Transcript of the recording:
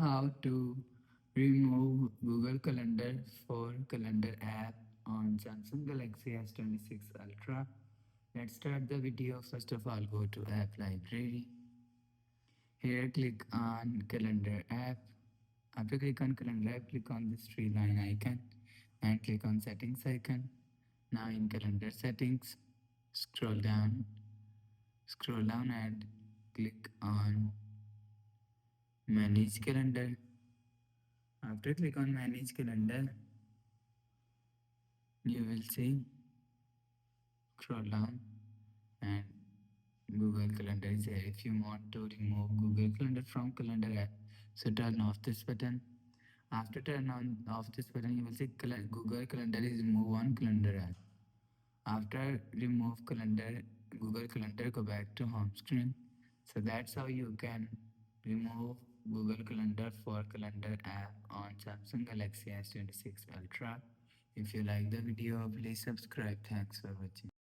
how to remove Google Calendar for Calendar app on Samsung Galaxy S26 Ultra. Let's start the video. First of all, go to App Library. Here, click on Calendar app. After click on Calendar app, click on this three line icon and click on Settings icon. Now in Calendar settings, scroll down, and click on Manage Calendar. After click on Manage Calendar, you will see scroll down and Google Calendar is here. If you want to remove Google Calendar from Calendar app, so turn off this button. After turn on off this button, you will see Google Calendar is remove on Calendar app. After remove Calendar, Google Calendar, go back to home screen. So that's how you can remove Google Calendar for Calendar app on Samsung Galaxy S26 Ultra. If you like the video, please subscribe. Thanks for watching.